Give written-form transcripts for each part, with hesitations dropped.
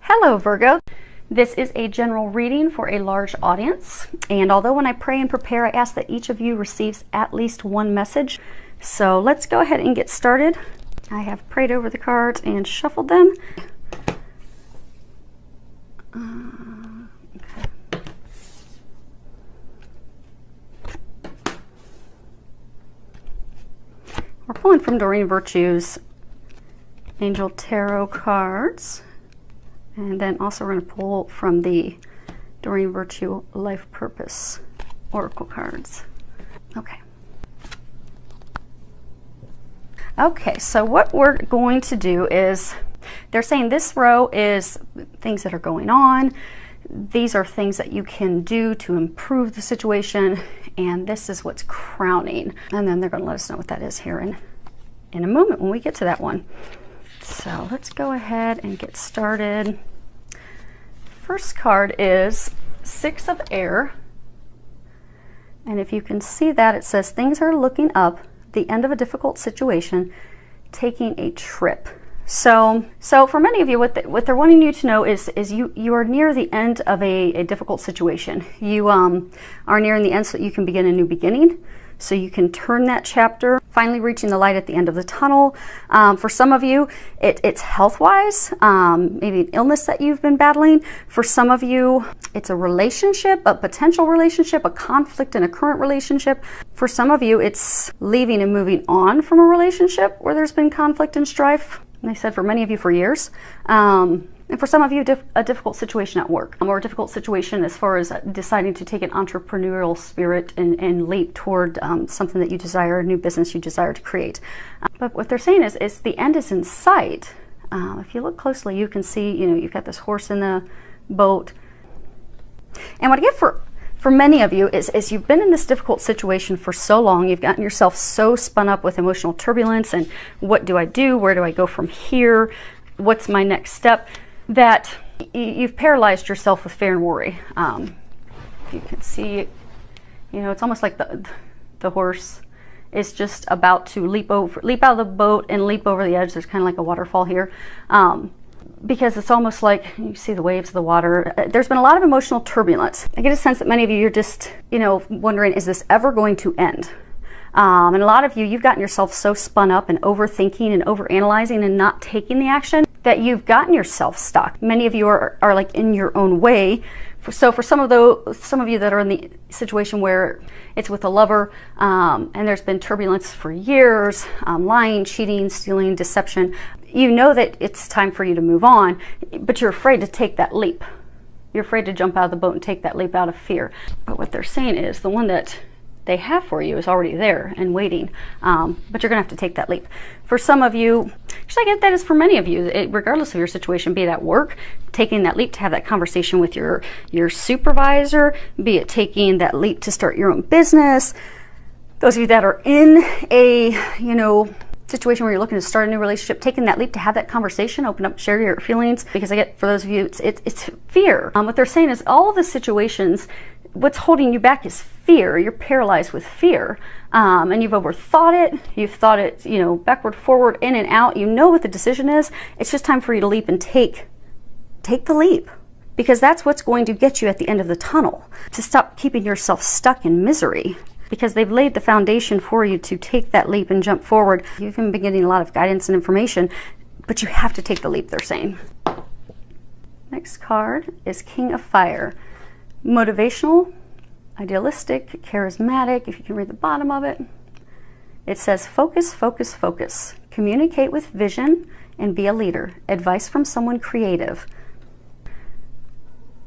Hello Virgo. This is a general reading for a large audience, and although when I pray and prepare I ask that each of you receives at least one message, so let's go ahead and get started. I have prayed over the cards and shuffled them. Okay. We're pulling from Doreen Virtue's Angel Tarot cards. And then also we're going to pull from the Doreen Virtue Life Purpose Oracle cards. Okay. Okay, so what we're going to do is, they're saying this row is things that are going on. These are things that you can do to improve the situation, and this is what's crowning. And then they're going to let us know what that is here in a moment when we get to that one. So let's go ahead and get started. First card is Six of Air. And if you can see that, it says things are looking up, the end of a difficult situation, taking a trip. So for many of you, what they're wanting you to know is you are near the end of a difficult situation. You are nearing the end so that you can begin a new beginning. So you can turn that chapter, finally reaching the light at the end of the tunnel. For some of you, it's health-wise, maybe an illness that you've been battling. For some of you, it's a relationship, a potential relationship, a conflict in a current relationship. For some of you, it's leaving and moving on from a relationship where there's been conflict and strife. And they said for many of you for years. And for some of you, a difficult situation at work, or a difficult situation as far as deciding to take an entrepreneurial spirit and leap toward something that you desire, a new business you desire to create. But what they're saying is the end is in sight. If you look closely, you can see, you've got this horse in the boat. And what I get for many of you is you've been in this difficult situation for so long, you've gotten yourself so spun up with emotional turbulence and what do I do? Where do I go from here? What's my next step? That you've paralyzed yourself with fear and worry. You can see, it's almost like the horse is just about to leap out of the boat and leap over the edge. There's kind of like a waterfall here. Because it's almost like you see the waves of the water. There's been a lot of emotional turbulence. I get a sense that many of you, you're just, wondering, is this ever going to end? And a lot of you, you've gotten yourself so spun up and overthinking and overanalyzing and not taking the action that you've gotten yourself stuck. Many of you are like in your own way. So for some of you that are in the situation where it's with a lover, and there's been turbulence for years, lying, cheating, stealing, deception, you know that it's time for you to move on, but you're afraid to take that leap. You're afraid to jump out of the boat and take that leap out of fear. But what they're saying is the one that they have for you is already there and waiting, but you're gonna have to take that leap. For some of you, actually I get that is for many of you, regardless of your situation, be it at work, taking that leap to have that conversation with your supervisor, be it taking that leap to start your own business. Those of you that are in a situation where you're looking to start a new relationship, taking that leap to have that conversation, open up, share your feelings, because I get for those of you, it's fear. What they're saying is all of the situations, what's holding you back is fear. You're paralyzed with fear, and you've overthought it. You've thought it, backward, forward, in and out. You know what the decision is. It's just time for you to leap and take the leap, because that's what's going to get you at the end of the tunnel, to stop keeping yourself stuck in misery, because they've laid the foundation for you to take that leap and jump forward. You've been getting a lot of guidance and information, but you have to take the leap, they're saying. Next card is King of Fire. Motivational, idealistic, charismatic. If you can read the bottom of it, it says focus, focus, focus. Communicate with vision and be a leader. Advice from someone creative.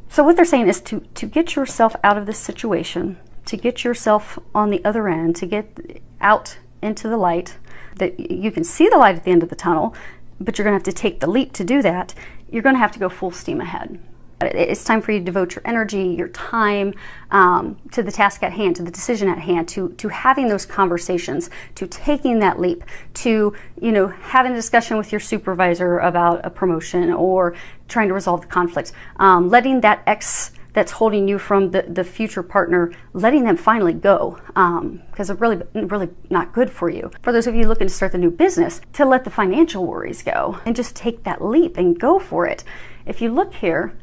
So what they're saying is to get yourself out of this situation, to get yourself on the other end, to get out into the light, that you can see the light at the end of the tunnel, but you're going to have to take the leap to do that. You're going to have to go full steam ahead. It's time for you to devote your energy, your time to the task at hand, to the decision at hand, to having those conversations, to taking that leap, to having a discussion with your supervisor about a promotion or trying to resolve the conflict, letting that that's holding you from the future partner, letting them finally go, because it's really not good for you. For those of you looking to start the new business, to let the financial worries go and just take that leap and go for it. If you look here,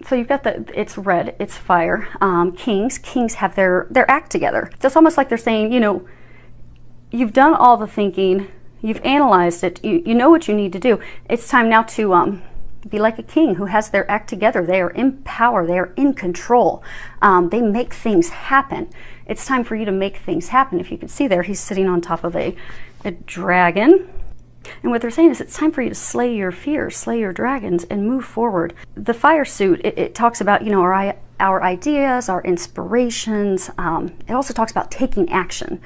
so you've got it's red, it's fire. Kings have their act together. So it's almost like they're saying, you know, you've done all the thinking, you've analyzed it, you know what you need to do. It's time now to be like a king who has their act together. They are in power, they are in control. They make things happen. It's time for you to make things happen. If you can see there, he's sitting on top of a dragon. And what they're saying is it's time for you to slay your fears, slay your dragons, and move forward. The fire suit, it talks about, you know, our ideas, our inspirations. It also talks about taking action.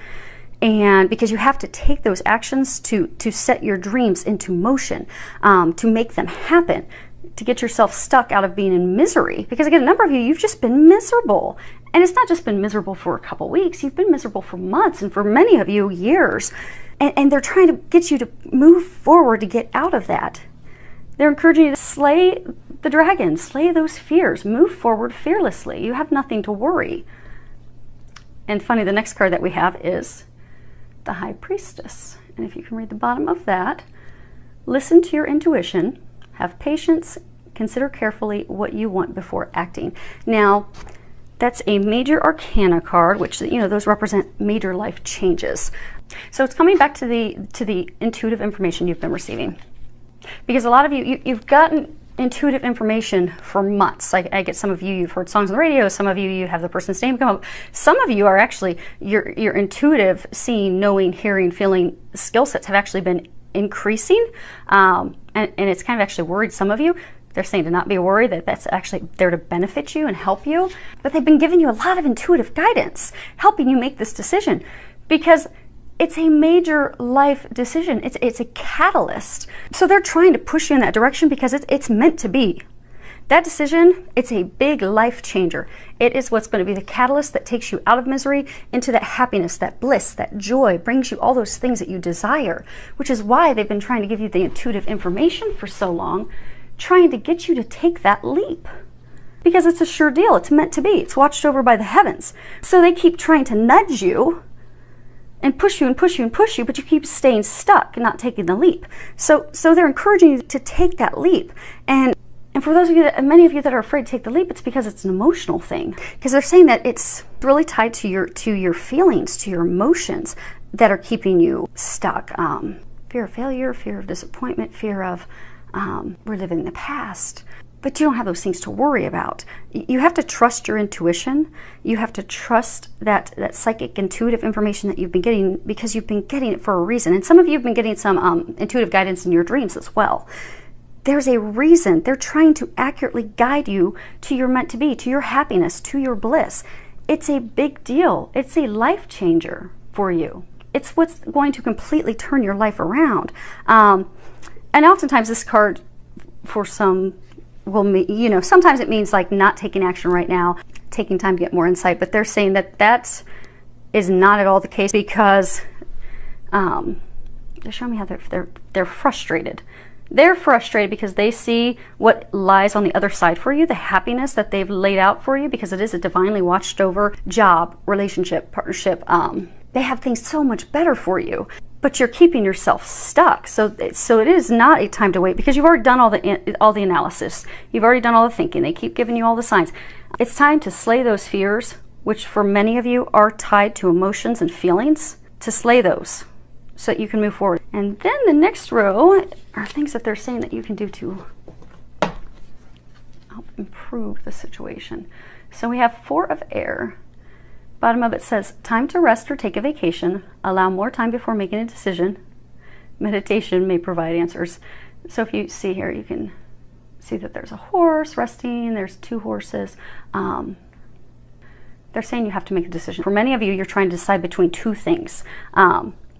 And because you have to take those actions to set your dreams into motion, to make them happen, to get yourself stuck out of being in misery. Because again, a number of you, you've just been miserable. And it's not just been miserable for a couple weeks, you've been miserable for months, and for many of you, years. And they're trying to get you to move forward to get out of that. They're encouraging you to slay the dragon, slay those fears, move forward fearlessly. You have nothing to worry. And funny, the next card that we have is the High Priestess. And if you can read the bottom of that, listen to your intuition, have patience, consider carefully what you want before acting. Now, that's a major arcana card, which, you know, those represent major life changes. So it's coming back to the intuitive information you've been receiving. Because a lot of you've gotten intuitive information for months. I get some of you, you've heard songs on the radio, some of you have the person's name come up. Some of you are actually, your intuitive seeing, knowing, hearing, feeling skill sets have actually been increasing. And it's kind of actually worried some of you. They're saying to not be worried, that that's actually there to benefit you and help you. But they've been giving you a lot of intuitive guidance, helping you make this decision. Because it's a major life decision. It's a catalyst. So they're trying to push you in that direction because it's meant to be. That decision, it's a big life changer. It is what's going to be the catalyst that takes you out of misery into that happiness, that bliss, that joy, brings you all those things that you desire, which is why they've been trying to give you the intuitive information for so long, trying to get you to take that leap. Because it's a sure deal. It's meant to be. It's watched over by the heavens. So they keep trying to nudge you and push you and push you and push you, but you keep staying stuck and not taking the leap. So they're encouraging you to take that leap. And for those of you many of you that are afraid to take the leap, it's because it's an emotional thing. Because they're saying that it's really tied to your feelings, to your emotions that are keeping you stuck. Fear of failure, fear of disappointment, fear of reliving the past. But you don't have those things to worry about. You have to trust your intuition. You have to trust that psychic intuitive information that you've been getting, because you've been getting it for a reason. And some of you have been getting some intuitive guidance in your dreams as well. There's a reason. They're trying to accurately guide you to your meant to be, to your happiness, to your bliss. It's a big deal. It's a life changer for you. It's what's going to completely turn your life around. And oftentimes this card, for some, will mean, you know, sometimes it means like not taking action right now, taking time to get more insight. But they're saying that is not at all the case, because they're showing me how they're frustrated. They're frustrated because they see what lies on the other side for you, the happiness that they've laid out for you, because it is a divinely watched over job, relationship, partnership. They have things so much better for you, but you're keeping yourself stuck. So it is not a time to wait, because you've already done all the analysis. You've already done all the thinking. They keep giving you all the signs. It's time to slay those fears, which for many of you are tied to emotions and feelings, to slay those so that you can move forward. And then the next row are things that they're saying that you can do to help improve the situation. So we have 4 of air. Bottom of it says, time to rest or take a vacation. Allow more time before making a decision. Meditation may provide answers. So if you see here, you can see that there's a horse resting. There's 2 horses. They're saying you have to make a decision. For many of you, you're trying to decide between 2 things.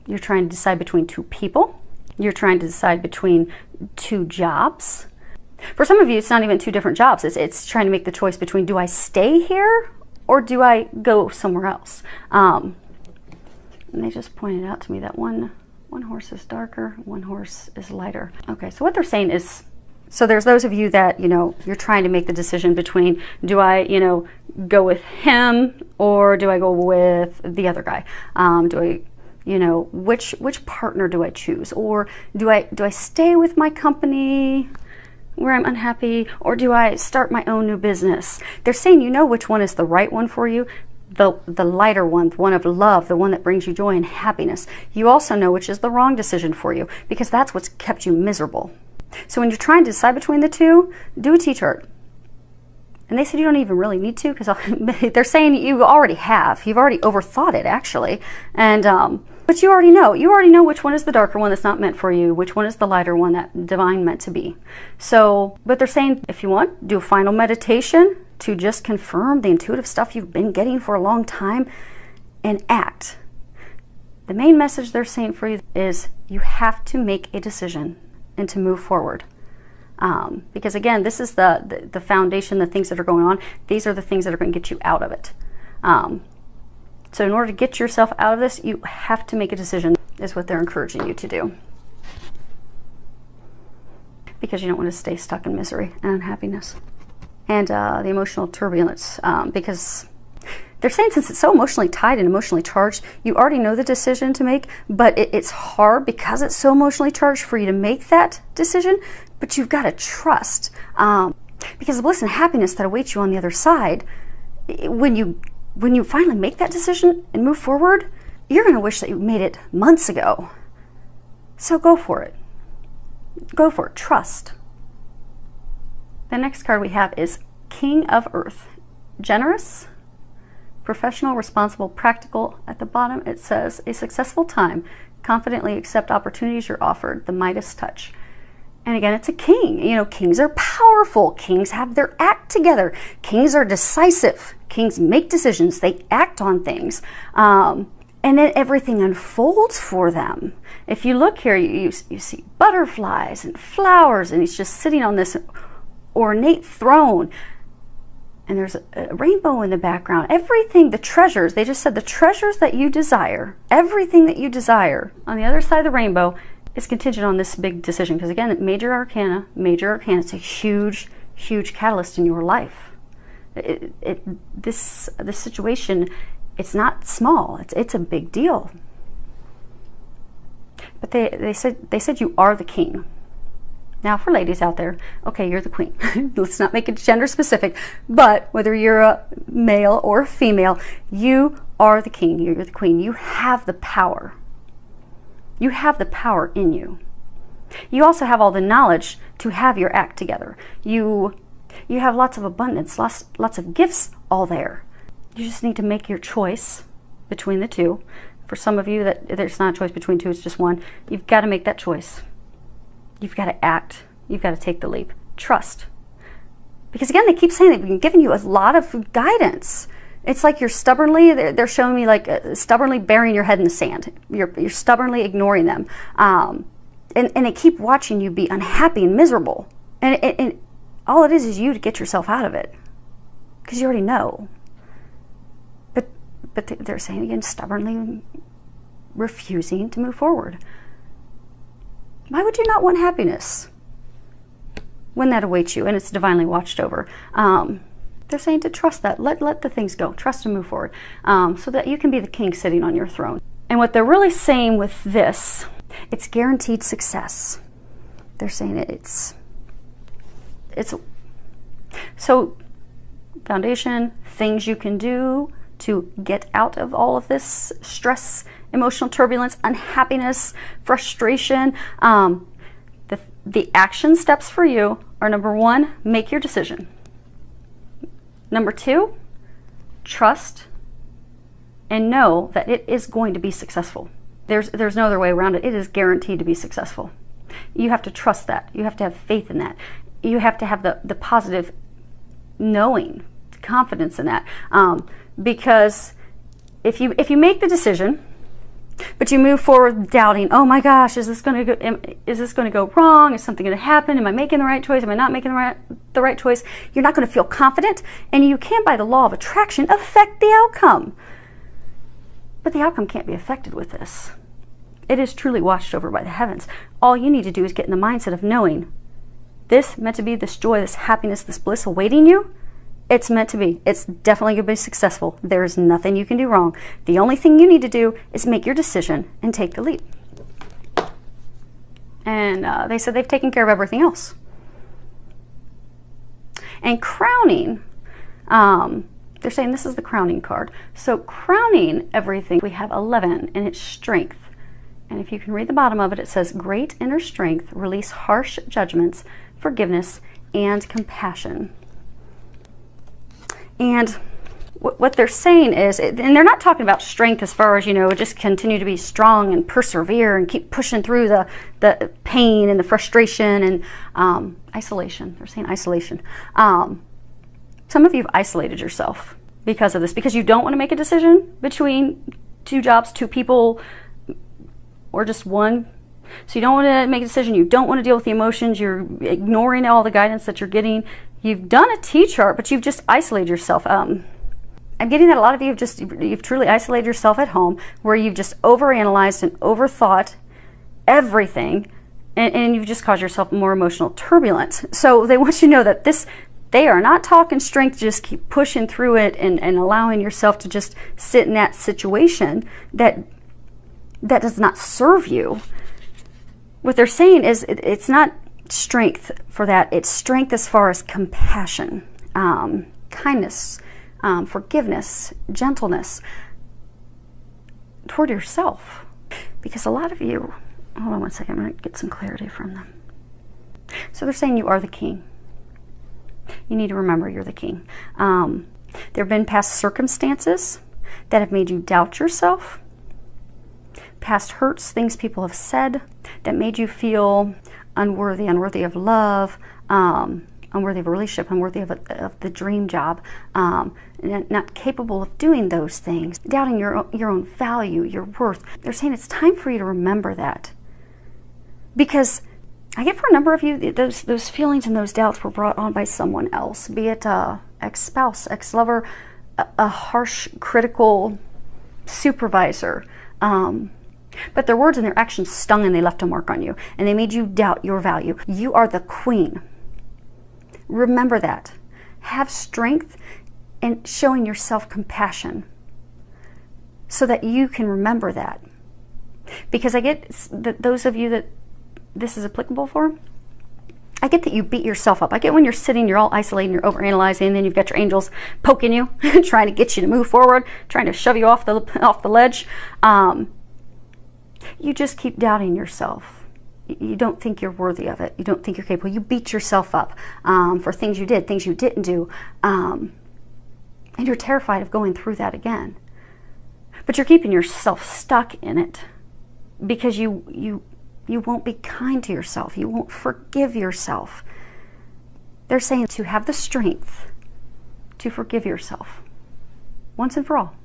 You're trying to decide between 2 people. You're trying to decide between 2 jobs. For some of you, it's not even 2 different jobs. It's trying to make the choice between, do I stay here or do I go somewhere else? And they just pointed out to me that one horse is darker, one horse is lighter. Okay, so what they're saying is So there's those of you that, you're trying to make the decision between, do I, go with him or do I go with the other guy? Which partner do I choose? Or do I stay with my company where I'm unhappy, or do I start my own new business? They're saying which one is the right one for you, the lighter one, the one of love, the one that brings you joy and happiness. You also know which is the wrong decision for you, because that's what's kept you miserable. So when you're trying to decide between the two, do a T-chart. And they said you don't even really need to, because they're saying you already have. You've already overthought it, actually. And but you already know. You already know which one is the darker one that's not meant for you, which one is the lighter one that divine meant to be. So, but they're saying if you want, do a final meditation to just confirm the intuitive stuff you've been getting for a long time and act. The main message they're saying for you is you have to make a decision and to move forward. Because again, this is the foundation, the things that are going on. These are the things that are going to get you out of it. So in order to get yourself out of this, you have to make a decision, is what they're encouraging you to do. Because you don't want to stay stuck in misery and unhappiness. And the emotional turbulence, because they're saying since it's so emotionally tied and emotionally charged, you already know the decision to make, but it's hard because it's so emotionally charged for you to make that decision, but you've got to trust. Because the bliss and happiness that awaits you on the other side, when you finally make that decision and move forward, you're going to wish that you made it months ago. So go for it. Go for it. Trust. The next card we have is King of Earth. Generous, professional, responsible, practical. At the bottom it says, a successful time. Confidently accept opportunities you're offered. The Midas touch. And again, it's a king. Kings are powerful. Kings have their act together. Kings are decisive. Kings make decisions. They act on things. And then everything unfolds for them. If you look here, you see butterflies and flowers, and he's just sitting on this ornate throne. And there's a rainbow in the background. Everything, the treasures, they just said the treasures that you desire, everything that you desire on the other side of the rainbow is contingent on this big decision. Because again, major arcana, it's a huge, huge catalyst in your life. This situation, it's not small. It's a big deal. But they said you are the king. Now, for ladies out there, okay, you're the queen. Let's not make it gender specific, but whether you're a male or a female, you are the king. You're the queen. You have the power. You have the power in you. You also have all the knowledge to have your act together. You have lots of abundance, lots of gifts all there. You just need to make your choice between the two. For some of you, that there's not a choice between two, it's just one. You've got to make that choice. You've got to act. You've got to take the leap. Trust. Because again, they keep saying they've been giving you a lot of guidance. It's like you're stubbornly, they're showing me like stubbornly burying your head in the sand. You're stubbornly ignoring them. And they keep watching you be unhappy and miserable. And all it is you to get yourself out of it. Because you already know. But they're saying again, stubbornly refusing to move forward. Why would you not want happiness when that awaits you and it's divinely watched over? They're saying to trust that. Let the things go. Trust and move forward so that you can be the king sitting on your throne. And what they're really saying with this, it's guaranteed success. They're saying it's so foundation, things you can do to get out of all of this stress, emotional turbulence, unhappiness, frustration. The action steps for you are: number one, make your decision. Number two, trust and know that it is going to be successful. There's no other way around it. It is guaranteed to be successful. You have to trust that. You have to have faith in that. You have to have the positive knowing, confidence in that. Because if you make the decision, but you move forward doubting, oh my gosh, is this going to go wrong? Is something going to happen? Am I making the right choice? Am I not making the right choice? You're not going to feel confident, and you can, by the law of attraction, affect the outcome. But the outcome can't be affected with this. It is truly watched over by the heavens. All you need to do is get in the mindset of knowing this meant to be, this joy, this happiness, this bliss awaiting you, it's meant to be. It's definitely going to be successful. There's nothing you can do wrong. The only thing you need to do is make your decision and take the leap. And they said they've taken care of everything else. And crowning, they're saying this is the crowning card. So crowning everything, we have 11, and it's strength. And if you can read the bottom of it, it says, great inner strength, release harsh judgments, forgiveness, and compassion. And what they're saying is, and they're not talking about strength as far as, you know, just continue to be strong and persevere and keep pushing through the pain and the frustration and isolation. They're saying isolation. Some of you have isolated yourself because of this, because you don't want to make a decision between 2 jobs, 2 people, or just one. So you don't want to make a decision. You don't want to deal with the emotions. You're ignoring all the guidance that you're getting. You've done a T-chart, but you've just isolated yourself. I'm getting that a lot of you you've truly isolated yourself at home, where you've just overanalyzed and overthought everything, and you've just caused yourself more emotional turbulence. So they want you to know that they are not talking strength, just keep pushing through it and allowing yourself to just sit in that situation that does not serve you. What they're saying is it's not strength for that. It's strength as far as compassion, kindness, forgiveness, gentleness toward yourself. Because a lot of you, hold on one second, I'm going to get some clarity from them. So they're saying you are the king. You need to remember you're the king. There have been past circumstances that have made you doubt yourself. Past hurts, things people have said that made you feel unworthy of love, unworthy of a relationship, unworthy of the dream job, not capable of doing those things, doubting your own value, your worth. They're saying it's time for you to remember that. Because I get for a number of you, those feelings and those doubts were brought on by someone else, be it ex-spouse, ex-lover, a harsh, critical supervisor. But their words and their actions stung, and they left a mark on you, and they made you doubt your value. You are the queen. Remember that. Have strength and showing yourself compassion so that you can remember that. Because I get that those of you that this is applicable for, I get that you beat yourself up. I get when you're sitting, you're all isolated, you're overanalyzing, and then you've got your angels poking you, trying to get you to move forward, trying to shove you off the ledge. You just keep doubting yourself. You don't think you're worthy of it. You don't think you're capable. You beat yourself up for things you did, things you didn't do. And you're terrified of going through that again. But you're keeping yourself stuck in it because you won't be kind to yourself. You won't forgive yourself. They're saying to have the strength to forgive yourself once and for all.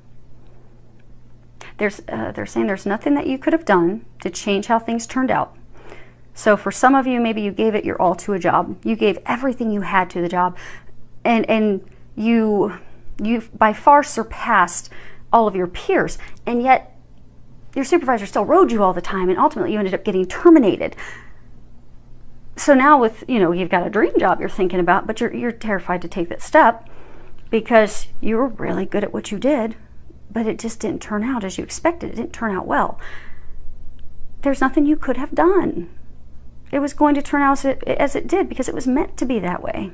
They're saying there's nothing that you could have done to change how things turned out. So for some of you, maybe you gave it your all to a job. You gave everything you had to the job, and you by far surpassed all of your peers, and yet your supervisor still rode you all the time, and ultimately you ended up getting terminated. So now with, you've got a dream job you're thinking about, but you're terrified to take that step because you were really good at what you did, but it just didn't turn out as you expected. It didn't turn out well. There's nothing you could have done. It was going to turn out as it did because it was meant to be that way.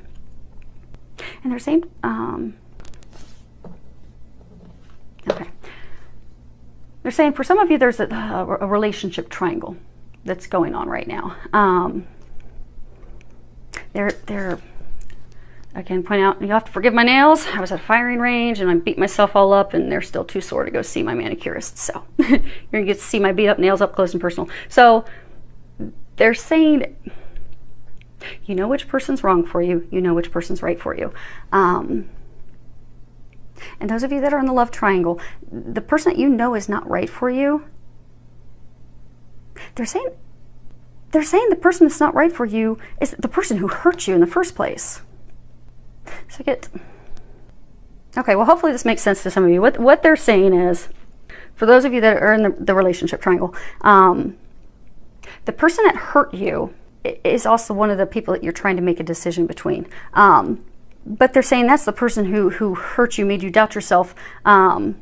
And they're saying, okay. They're saying for some of you, there's a relationship triangle that's going on right now. I can point out, you have to forgive my nails. I was at a firing range and I beat myself all up, and they're still too sore to go see my manicurist. So you're gonna get to see my beat up nails up close and personal. So they're saying, you know which person's wrong for you. You know which person's right for you. And those of you that are in the love triangle, the person that you know is not right for you, they're saying the person that's not right for you is the person who hurt you in the first place. So okay, well, hopefully this makes sense to some of you. What they're saying is, for those of you that are in the relationship triangle, the person that hurt you is also one of the people that you're trying to make a decision between. But they're saying that's the person who hurt you, made you doubt yourself, and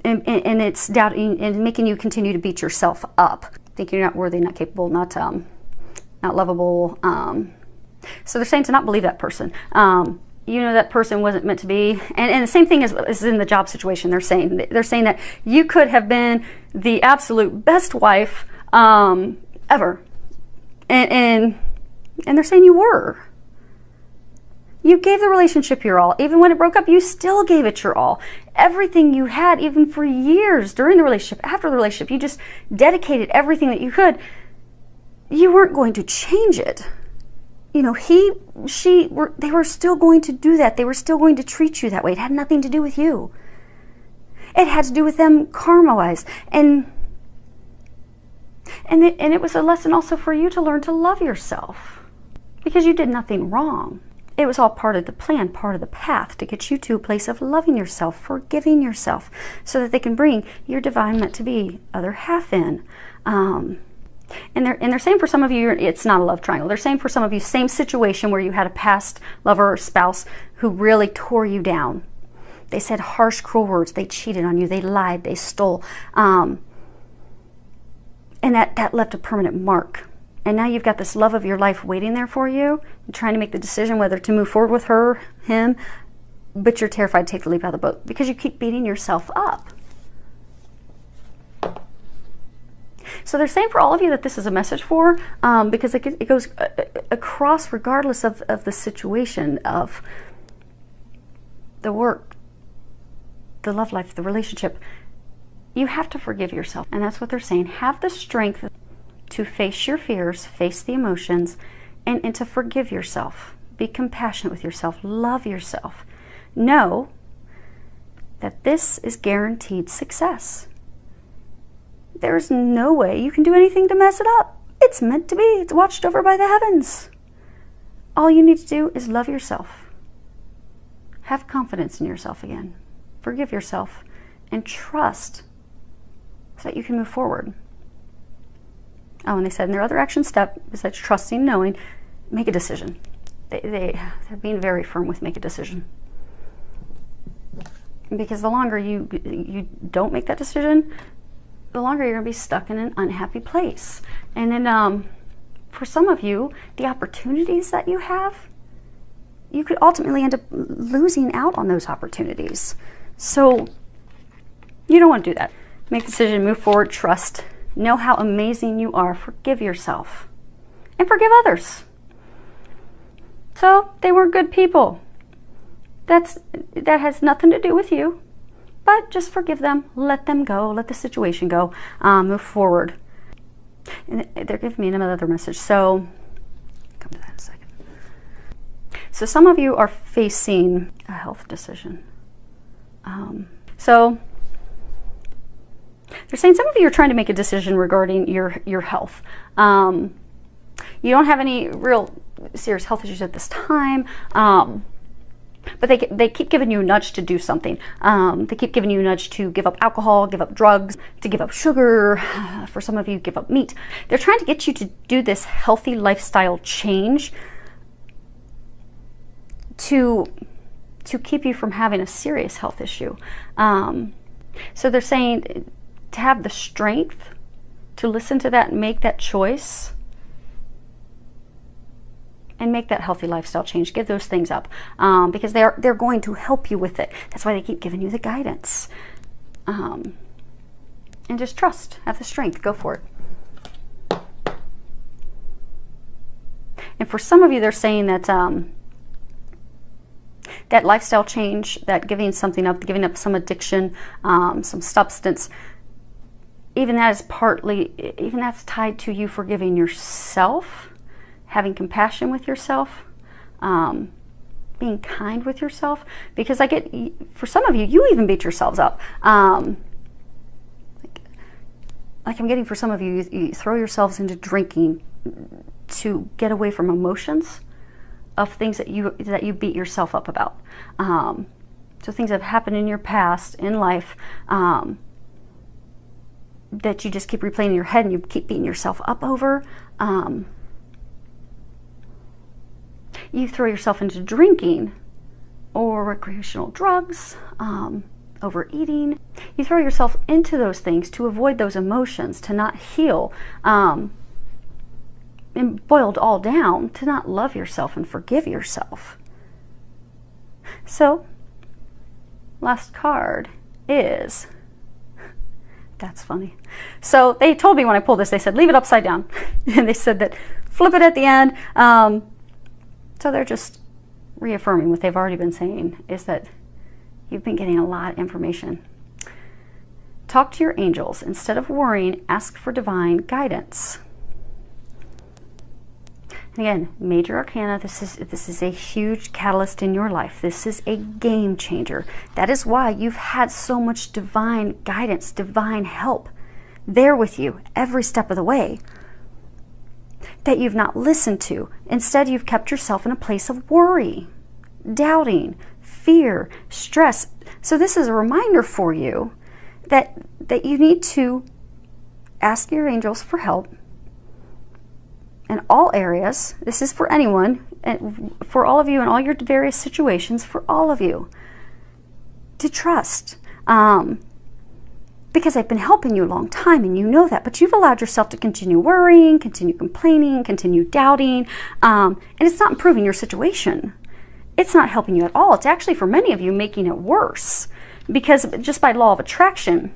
it's doubting and making you continue to beat yourself up, thinking you're not worthy, not capable, not lovable. So they're saying to not believe that person. You know that person wasn't meant to be. And the same thing is in the job situation. They're saying that you could have been the absolute best wife ever. And they're saying you were. You gave the relationship your all. Even when it broke up, you still gave it your all. Everything you had, even for years during the relationship, after the relationship, you just dedicated everything that you could. You weren't going to change it. You know, they were still going to do that. They were still going to treat you that way. It had nothing to do with you. It had to do with them karma-wise. And it was a lesson also for you to learn to love yourself. Because you did nothing wrong. It was all part of the plan, part of the path to get you to a place of loving yourself, forgiving yourself, so that they can bring your divine meant to be other half in. And they're saying for some of you, it's not a love triangle. They're saying for some of you, same situation where you had a past lover or spouse who really tore you down. They said harsh, cruel words. They cheated on you. They lied. They stole. And that left a permanent mark. And now you've got this love of your life waiting there for you, and trying to make the decision whether to move forward with her, him, but you're terrified to take the leap out of the boat because you keep beating yourself up. So they're saying for all of you that this is a message for, because it goes across regardless of the situation, of the work, the love life, the relationship. You have to forgive yourself. And that's what they're saying. Have the strength to face your fears, face the emotions, and to forgive yourself. Be compassionate with yourself. Love yourself. Know that this is guaranteed success. There's no way you can do anything to mess it up. It's meant to be. It's watched over by the heavens. All you need to do is love yourself. Have confidence in yourself again. Forgive yourself and trust so that you can move forward. Oh, and they said in their other action step, besides trusting, knowing, make a decision. They're being very firm with make a decision. Because the longer you don't make that decision, the longer you're going to be stuck in an unhappy place. And then for some of you, the opportunities that you have, you could ultimately end up losing out on those opportunities. So you don't want to do that. Make a decision, move forward, trust. Know how amazing you are. Forgive yourself. And forgive others. So they weren't good people. That has nothing to do with you. But just forgive them, let them go, let the situation go, move forward. And they're giving me another message, so come to that in a second. So some of you are facing a health decision. So they're saying some of you are trying to make a decision regarding your health. You don't have any real serious health issues at this time. But they keep giving you a nudge to do something. They keep giving you a nudge to give up alcohol, give up drugs, to give up sugar. For some of you, give up meat. They're trying to get you to do this healthy lifestyle change to keep you from having a serious health issue. So they're saying to have the strength to listen to that and make that choice. And make that healthy lifestyle change. Give those things up because they're going to help you with it. That's why they keep giving you the guidance. And just trust. Have the strength. Go for it. And for some of you, they're saying that that lifestyle change, that giving something up, giving up some addiction, some substance, even that's tied to you forgiving yourself. Having compassion with yourself, being kind with yourself, because for some of you, you even beat yourselves up. Like I'm getting for some of you, you throw yourselves into drinking to get away from emotions of things that you beat yourself up about. So things that have happened in your past, in life, that you just keep replaying in your head and you keep beating yourself up over. You throw yourself into drinking or recreational drugs, overeating. You throw yourself into those things to avoid those emotions, to not heal, and boiled all down, to not love yourself and forgive yourself. So, last card is, that's funny. So they told me when I pulled this, they said, leave it upside down. And they said that flip it at the end. So they're just reaffirming what they've already been saying, is that you've been getting a lot of information. Talk to your angels. Instead of worrying, ask for divine guidance. And again, major arcana, this is a huge catalyst in your life. This is a game changer. That is why you've had so much divine guidance, divine help there with you every step of the way that you've not listened to. Instead, you've kept yourself in a place of worry, doubting, fear, stress. So this is a reminder for you that you need to ask your angels for help in all areas. This is for anyone, and for all of you in all your various situations, for all of you to trust, because they've been helping you a long time and you know that, but you've allowed yourself to continue worrying, continue complaining, continue doubting, and it's not improving your situation. It's not helping you at all. It's actually, for many of you, making it worse, because just by law of attraction,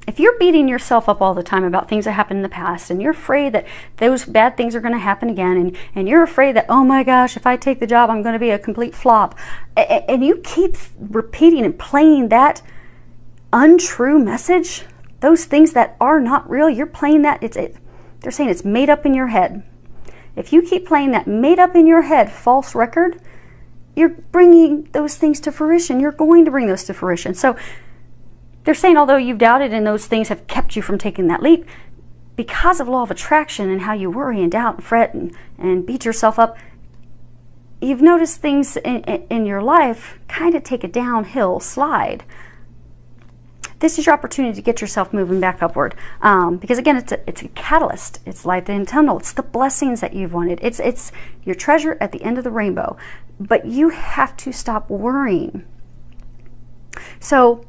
if you're beating yourself up all the time about things that happened in the past, and you're afraid that those bad things are going to happen again, and you're afraid that, oh my gosh, if I take the job, I'm going to be a complete flop, and you keep repeating and playing that untrue message, those things that are not real, you're playing that, they're saying it's made up in your head. If you keep playing that made up in your head false record, you're bringing those things to fruition. You're going to bring those to fruition. So they're saying, although you've doubted and those things have kept you from taking that leap, because of law of attraction and how you worry and doubt and fret and beat yourself up, you've noticed things in your life kind of take a downhill slide. This is your opportunity to get yourself moving back upward, because again, it's a catalyst. It's light in the tunnel. It's the blessings that you've wanted. It's your treasure at the end of the rainbow. But you have to stop worrying. So,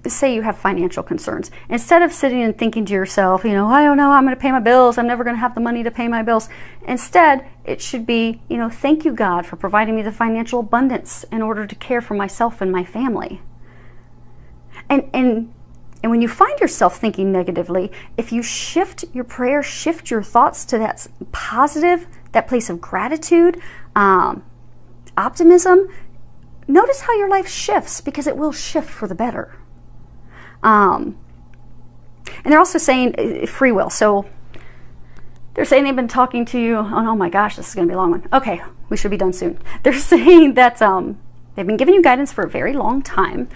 say you have financial concerns. Instead of sitting and thinking to yourself, I don't know, I'm going to pay my bills. I'm never going to have the money to pay my bills. Instead, it should be, thank you, God, for providing me the financial abundance in order to care for myself and my family. And when you find yourself thinking negatively, if you shift your prayer, shift your thoughts to that positive, that place of gratitude, optimism, notice how your life shifts, because it will shift for the better. And they're also saying free will. So they're saying they've been talking to you. Oh my gosh, this is going to be a long one. Okay, we should be done soon. They're saying that they've been giving you guidance for a very long time.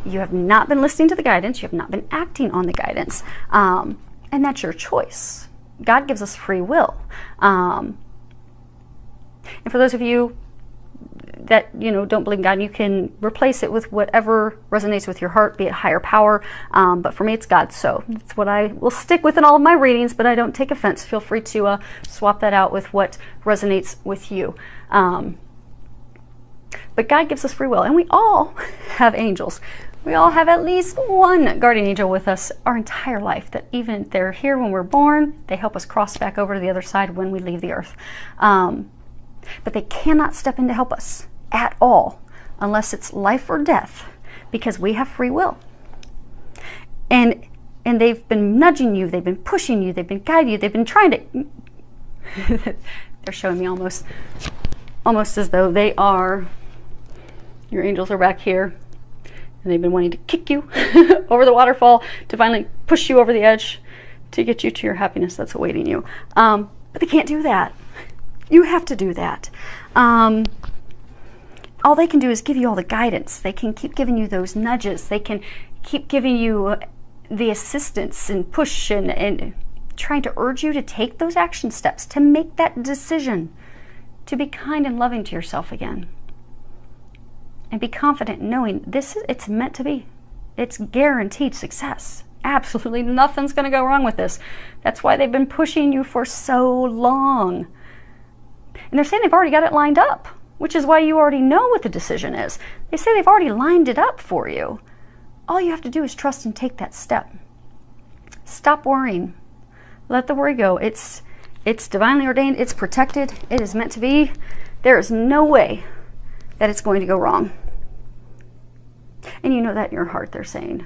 You have not been listening to the guidance. You have not been acting on the guidance. And that's your choice. God gives us free will. And for those of you that don't believe in God, you can replace it with whatever resonates with your heart, be it higher power. But for me, it's God. So that's what I will stick with in all of my readings, but I don't take offense. Feel free to swap that out with what resonates with you. But God gives us free will, and we all have angels. We all have at least one guardian angel with us our entire life, that even if they're here when we're born, they help us cross back over to the other side when we leave the earth. But they cannot step in to help us at all unless it's life or death, because we have free will. And they've been nudging you, they've been pushing you, they've been guiding you, they've been trying to they're showing me almost as though they are, your angels are back here, and they've been wanting to kick you over the waterfall to finally push you over the edge to get you to your happiness that's awaiting you. But they can't do that. You have to do that. All they can do is give you all the guidance. They can keep giving you those nudges. They can keep giving you the assistance and push and trying to urge you to take those action steps, to make that decision, to be kind and loving to yourself again. And be confident knowing it's meant to be. It's guaranteed success. Absolutely nothing's going to go wrong with this. That's why they've been pushing you for so long. And they're saying they've already got it lined up, which is why you already know what the decision is. They say they've already lined it up for you. All you have to do is trust and take that step. Stop worrying. Let the worry go. It's divinely ordained. It's protected. It is meant to be. There is no way that it's going to go wrong. And you know that in your heart, they're saying.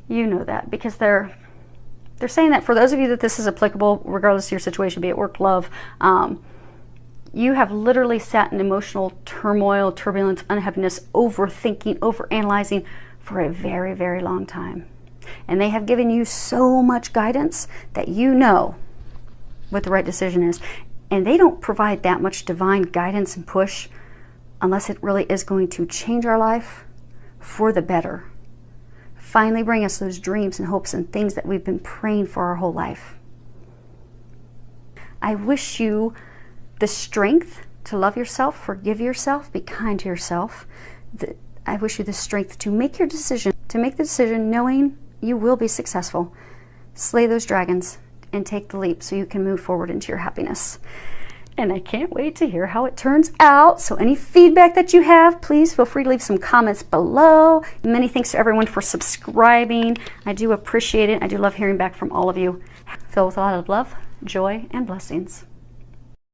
You know that because they're saying that for those of you that this is applicable, regardless of your situation, be it work, love, you have literally sat in emotional turmoil, turbulence, unhappiness, overthinking, overanalyzing for a very, very long time. And they have given you so much guidance that you know what the right decision is. And they don't provide that much divine guidance and push unless it really is going to change our life for the better. Finally bring us those dreams and hopes and things that we've been praying for our whole life. I wish you the strength to love yourself, forgive yourself, be kind to yourself. I wish you the strength to make your decision, to make the decision knowing you will be successful. Slay those dragons and take the leap so you can move forward into your happiness. And I can't wait to hear how it turns out. So any feedback that you have, please feel free to leave some comments below. Many thanks to everyone for subscribing. I do appreciate it. I do love hearing back from all of you. Filled with a lot of love, joy, and blessings.